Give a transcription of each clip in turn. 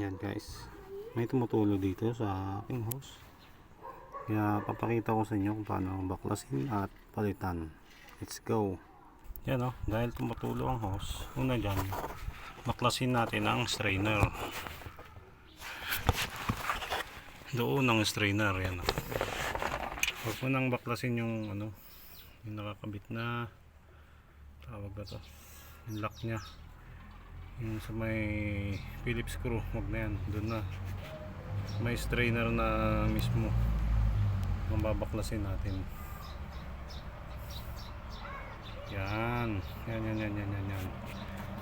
Yan guys, may tumutulo dito sa aking hose, kaya papakita ko sa inyo kung paano baklasin at palitan. Let's go. Yan o, dahil tumutulo ang hose, una dyan baklasin natin ang strainer. Doon ang strainer. Yan o, huwag mo nang baklasin yung yung nakakabit na tawag na to, yung lock nya, yung sa may Phillips screw. Huwag na yan, doon na may strainer na mismo ang babaklasin natin. Yan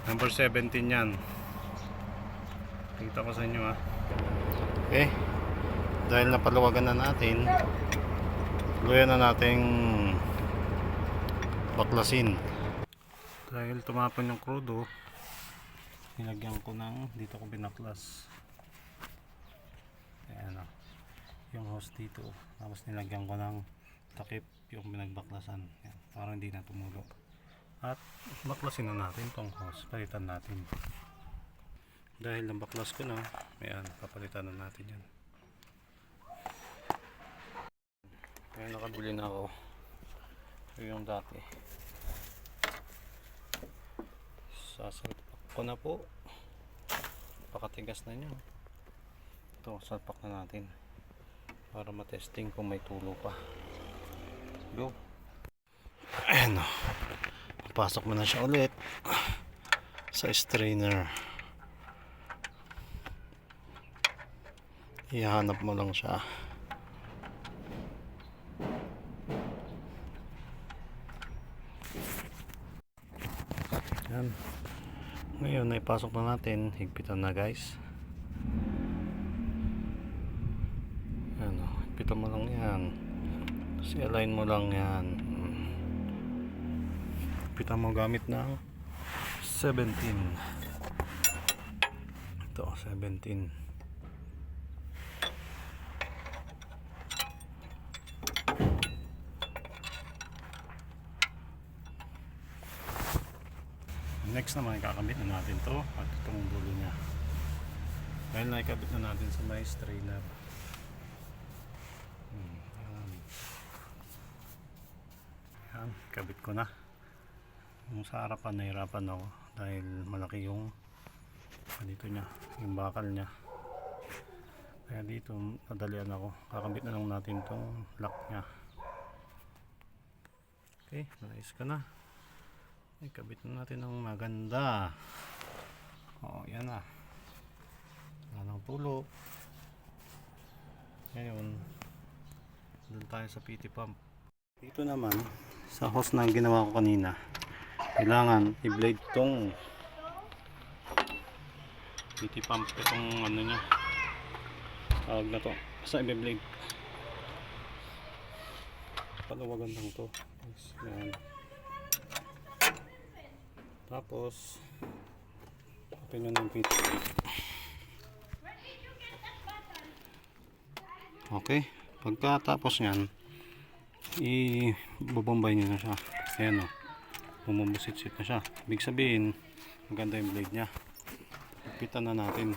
number 17 yan, kita ko sa inyo ha. Okay, dahil napaluwagan na natin, luyan na nating baklasin. Dahil tumapon yung crudo, nilagyan ko ng, dito ko binaklas. Ayan o, yung hose dito, tapos nilagyan ko ng takip yung binagbaklasan. Ayan, para hindi na tumulo. At baklasin na natin tong hose, palitan natin. Dahil nabaklas ko na, ayan, papalitan na natin yan. Ayan, nakabili na ako. Ito yung dati. Sasalpak ko na po. Pakatigas na nyo. Ito, salpak na natin para matesting kung may tulo pa. Go. Ayan o, pasok mo na siya ulit sa strainer. Ihanap mo lang siya. Yan. Ngayon ay pasok na natin, higpitan na guys. Yan o, higpitan mo lang yan. Kasi align mo lang yan. Higpitan mo gamit ng 17. Ito, 17. Next naman, kakabit na natin to at itong dulo nya. Dahil nakikabit na natin sa may strainer. Yan, kabit ko na. Yung sa harapan, nahirapan ako dahil malaki yung dito nya, yung bakal nya. Kaya dito, nadalian ako. Kakabit na lang natin itong lock nya. Okay, naayos ka na. Ay, kabit na natin ng maganda. Oo, yan na. Wala nang tulo. Ngayon, doon tayo sa PT pump. Dito naman, sa hose na ginawa ko kanina, kailangan i-blade tong PT pump. Itong nya, tawag na to. Basta i-blade. Paluwagan lang to. Yan. Tapos open nyo ng PT. Okay, pagkatapos nyan, ibubombay nyo na siya. Ayan o, bumubusit-sit na siya. Ibig sabihin, maganda yung blade nya. Ipitan na natin.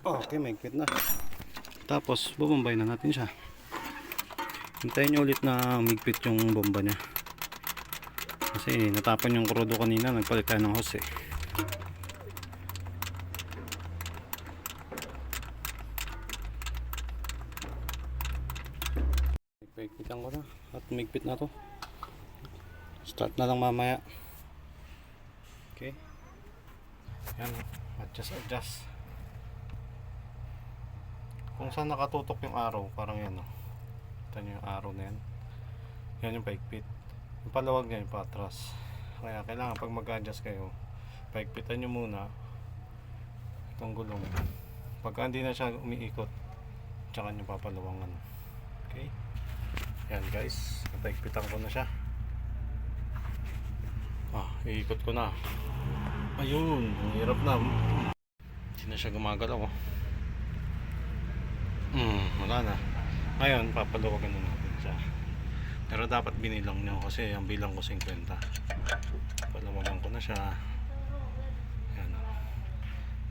Okay, mahigpit na. Tapos bubombay na natin siya. Hintayin nyo ulit na mahigpit yung bomba nya, kasi natapon yung krudo kanina, nagpalit tayo ng hose eh. Mahigpitan ko na at mahigpit na to. Start na lang mamaya. Okay, yan, adjust. Kung saan nakatutok yung arrow, parang yan o. Ito nyo yung arrow na yan. Yan yung paigpit. Yung palawag niya yung patras. Kaya kailangan pag mag-adjust kayo, paigpitan nyo muna itong gulong. Pagka hindi na siya umiikot, tsaka nyo papalawangan. Okay? Yan guys, paigpitan ko na siya. Iikot ko na. Ayun, hirap na. Hindi na siya gumagalaw oh. Wala na. Ngayon, papaluwagan na natin siya. Pero dapat binilang nyo kasi ang bilang ko 50. Palawagan ko na siya. Ayan o.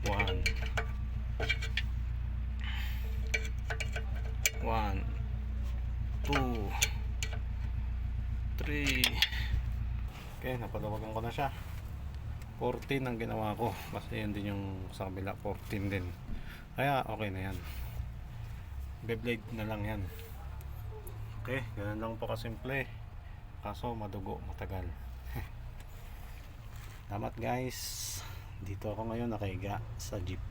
1 2 3. Okay, napalawagan ko na siya. 14 ang ginawa ko kasi yan din yung sa kabila, 14 din. Kaya okay na yan. Beyblade na lang yan. Okay, ganun lang po kasimple. Kaso madugo, matagal. Salamat guys. Dito ako ngayon nakahiga sa jeep.